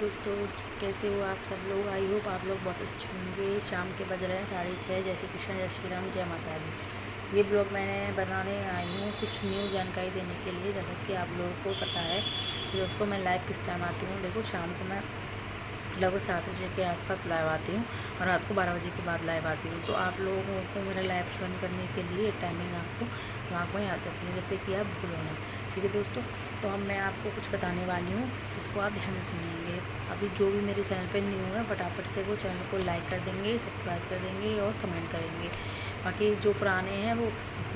दोस्तों, कैसे हो आप सब लोग। आई होप आप लोग बहुत अच्छे होंगे। शाम के बज रहे हैं 6:30। जय श्री कृष्ण, जय श्री राम, जय माता दी। ये ब्लॉग मैंने बनाने आई हूँ कुछ न्यू जानकारी देने के लिए। जैसा कि आप लोगों को पता है कि दोस्तों मैं लाइव किस टाइम आती हूँ। देखो, शाम को मैं लगभग 7 बजे के आसपास लाइव आती हूँ और रात को 12 बजे के बाद लाइव आती हूँ। तो आप लोगों को मेरा लाइव ज्वाइन करने के लिए टाइमिंग आपको दिमाग में याद रखनी है, जैसे कि आप भूलो ना। ठीक है दोस्तों, तो अब मैं आपको कुछ बताने वाली हूँ जिसको आप ध्यान से सुनेंगे। अभी जो भी मेरे चैनल पर न्यू है फटाफट से वो चैनल को लाइक कर देंगे, सब्सक्राइब कर देंगे और कमेंट करेंगे। बाकी जो पुराने हैं वो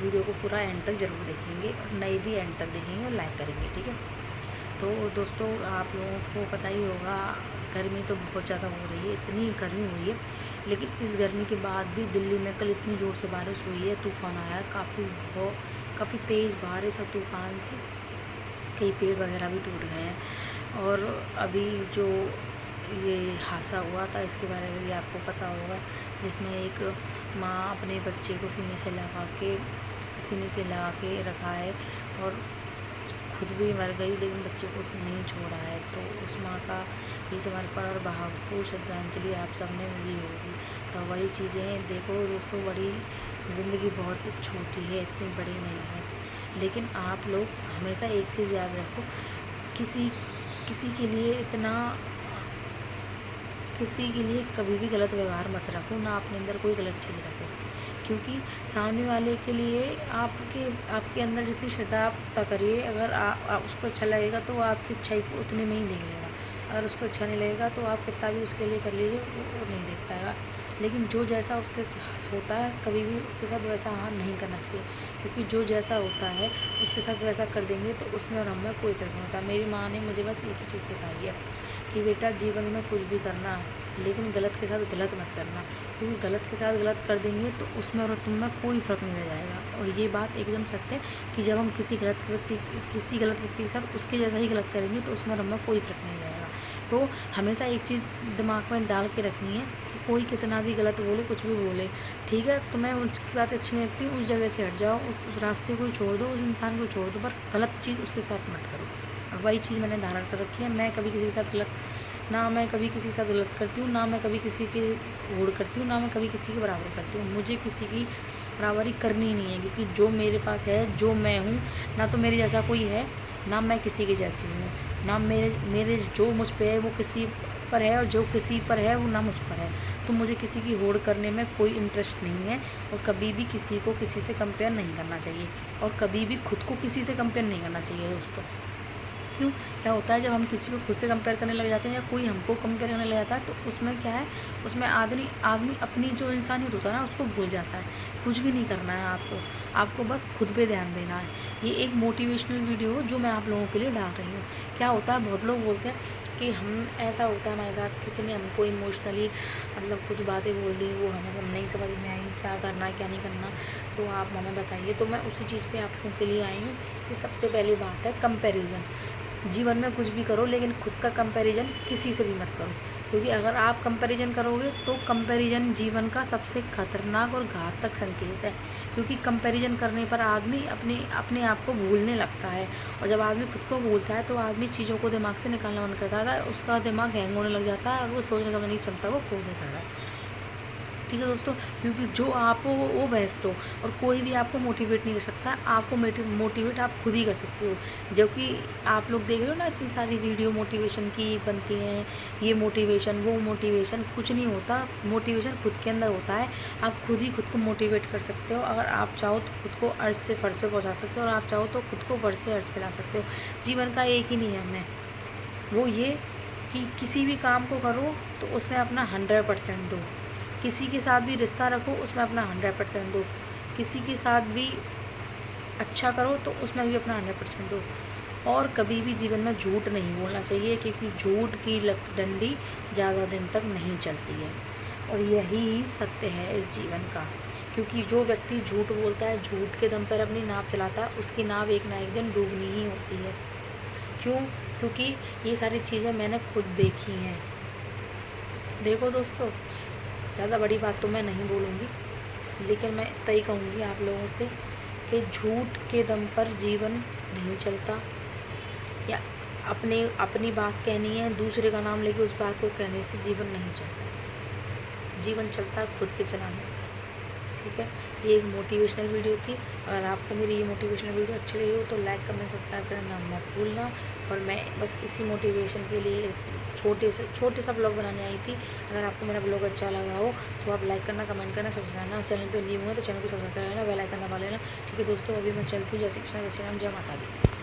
वीडियो को पूरा एंड तक ज़रूर देखेंगे और नए भी एंड तक देखेंगे और लाइक करेंगे। ठीक है, तो दोस्तों आप लोगों को पता ही होगा, गर्मी तो बहुत ज़्यादा हो रही है, इतनी गर्मी हुई है। लेकिन इस गर्मी के बाद भी दिल्ली में कल इतनी ज़ोर से बारिश हुई है, तूफ़ान आया है, काफ़ी तेज़ बारिश और तूफ़ान से कई पेड़ वगैरह भी टूट गए हैं। और अभी जो ये हादसा हुआ था इसके बारे में भी आपको पता होगा, जिसमें एक माँ अपने बच्चे को सीने से लगा के रखा है और खुद भी मर गई, लेकिन बच्चे को उसने नहीं छोड़ा है। तो उस माँ का ये समर्पण और भावपूर्ण श्रद्धांजलि आप सब ने मिली होगी। तो वही चीज़ें देखो दोस्तों, बड़ी ज़िंदगी बहुत छोटी है, इतनी बड़ी नहीं है। लेकिन आप लोग हमेशा एक चीज़ याद रखो, किसी किसी के लिए कभी भी गलत व्यवहार मत रखो, ना अपने अंदर कोई गलत चीज़ रखो। क्योंकि सामने वाले के लिए आपके अंदर जितनी श्रद्धा आप करिए, अगर उसको अच्छा लगेगा तो वो आपकी अच्छाई को उतने में ही देख लेगा। अगर उसको अच्छा नहीं लगेगा तो आप कितना भी उसके लिए कर लीजिए, वो नहीं देख पाएगा। लेकिन जो जैसा उसके साथ होता है कभी भी उसके साथ वैसा नहीं करना चाहिए, क्योंकि जो जैसा होता है उसके साथ वैसा कर देंगे तो उसमें और हमें कोई फ़र्क नहीं होता। मेरी माँ ने मुझे बस एक ही चीज़ सिखाई है कि बेटा, जीवन में कुछ भी करना लेकिन गलत के साथ गलत मत करना, क्योंकि गलत के साथ गलत कर देंगे तो उसमें और तुम में कोई फ़र्क नहीं रह जाएगा। और ये बात एकदम सत्य है कि जब हम किसी गलत व्यक्ति के साथ उसके जैसा ही गलत करेंगे तो उसमें और हमें कोई फ़र्क नहीं रहेगा। तो हमेशा एक चीज़ दिमाग में डाल के रखनी है कि कोई कितना भी गलत बोले, कुछ भी बोले, ठीक है, तुम्हें उसकी बात अच्छी नहीं लगती, उस जगह से हट जाओ, उस रास्ते को छोड़ दो, उस इंसान को छोड़ दो, पर गलत चीज़ उसके साथ मत करो। वही चीज़ मैंने धारण कर रखी है। मैं कभी किसी के साथ गलत करती हूँ, ना मैं कभी किसी की होड़ करती हूँ, ना मैं कभी किसी की बराबरी करती हूँ। मुझे किसी की बराबरी करनी ही नहीं है, क्योंकि जो मेरे पास है, जो मैं हूँ, ना तो मेरे जैसा कोई है, ना मैं किसी की जैसी हूँ। ना मेरे जो मुझ पे है वो किसी पर है, और जो किसी पर है वो ना मुझ पर है। तो मुझे किसी की होड़ करने में कोई इंटरेस्ट नहीं है, और कभी भी किसी को किसी से कंपेयर नहीं करना चाहिए, और कभी भी खुद को किसी से कंपेयर नहीं करना चाहिए दोस्तों। क्यों, क्या होता है, जब हम किसी को खुद से कंपेयर करने लग जाते हैं या कोई हमको कंपेयर करने लग जाता है, तो उसमें क्या है, उसमें आदमी अपनी जो इंसानियत होता है ना उसको भूल जाता है। कुछ भी नहीं करना है आपको बस खुद पे ध्यान देना है। ये एक मोटिवेशनल वीडियो हो जो मैं आप लोगों के लिए डाल रही हूँ। क्या होता है, बहुत लोग बोलते हैं कि हम ऐसा होता है हमारे साथ, किसी ने हमको इमोशनली मतलब कुछ बातें बोल दी, वो हमें नहीं समझ में आई, क्या करना है क्या नहीं करना, तो आप हमें बताइए। तो मैं उसी चीज़ पे आप लोगों के लिए आई हूँ कि सबसे पहली बात है कंपैरिजन। जीवन में कुछ भी करो लेकिन खुद का कंपैरिजन किसी से भी मत करो, क्योंकि अगर आप कंपैरिजन करोगे तो कंपैरिजन जीवन का सबसे खतरनाक और घातक संकेत है। क्योंकि कंपैरिजन करने पर आदमी अपने आप को भूलने लगता है, और जब आदमी खुद को भूलता है तो आदमी चीज़ों को दिमाग से निकालना बंद करता है, उसका दिमाग हैंग होने लग जाता है और वो सोचने समझने की क्षमता को खो देता है। ठीक है दोस्तों, क्योंकि जो आप हो वो बेस्ट हो, और कोई भी आपको मोटिवेट नहीं कर सकता। आपको मोटिवेट आप खुद ही कर सकते हो। जो कि आप लोग देख रहे हो ना, इतनी सारी वीडियो मोटिवेशन की बनती हैं, ये मोटिवेशन वो मोटिवेशन, कुछ नहीं होता। मोटिवेशन खुद के अंदर होता है। आप खुद ही खुद को मोटिवेट कर सकते हो। अगर आप चाहो तो खुद को अर्श से फर्श पे पहुँचा सकते हो, और आप चाहो तो खुद को फर्श से अर्श पे ला सकते हो। जीवन का एक ही नियम है, वो ये कि किसी भी काम को करो तो उसमें अपना 100% दो। किसी के साथ भी रिश्ता रखो, उसमें अपना 100% दो। किसी के साथ भी अच्छा करो तो उसमें भी अपना 100% दो। और कभी भी जीवन में झूठ नहीं बोलना चाहिए, क्योंकि झूठ की डंडी ज़्यादा दिन तक नहीं चलती है, और यही सत्य है इस जीवन का। क्योंकि जो व्यक्ति झूठ बोलता है, झूठ के दम पर अपनी नाव चलाता है, उसकी नाव एक ना एक दिन डूबनी ही होती है। क्यों? क्योंकि ये सारी चीज़ें मैंने खुद देखी हैं। देखो दोस्तों, ज़्यादा बड़ी बात तो मैं नहीं बोलूँगी, लेकिन मैं इतना ही कहूँगी आप लोगों से कि झूठ के दम पर जीवन नहीं चलता, या अपने अपनी बात कहनी है, दूसरे का नाम लेके उस बात को कहने से जीवन नहीं चलता। जीवन चलता है खुद के चलाने से। ठीक है, ये एक मोटिवेशनल वीडियो थी। अगर आपको मेरी ये मोटिवेशनल वीडियो अच्छी लगी हो तो लाइक कमेंट सब्सक्राइब करना मत भूलना। और मैं बस इसी मोटिवेशन के लिए छोटे सा ब्लॉग बनाने आई थी। अगर आपको मेरा ब्लॉग अच्छा लगा हो तो आप लाइक करना, कमेंट करना, सब्सक्राइब करना। चैनल पे न्यू है तो चैनल को सब्सक्राइब कर लेना, बेल आइकन दबा लेना। ठीक है दोस्तों, अभी मैं चलती हूँ। जय श्री कृष्ण, जय श्री राम, जय माता दी।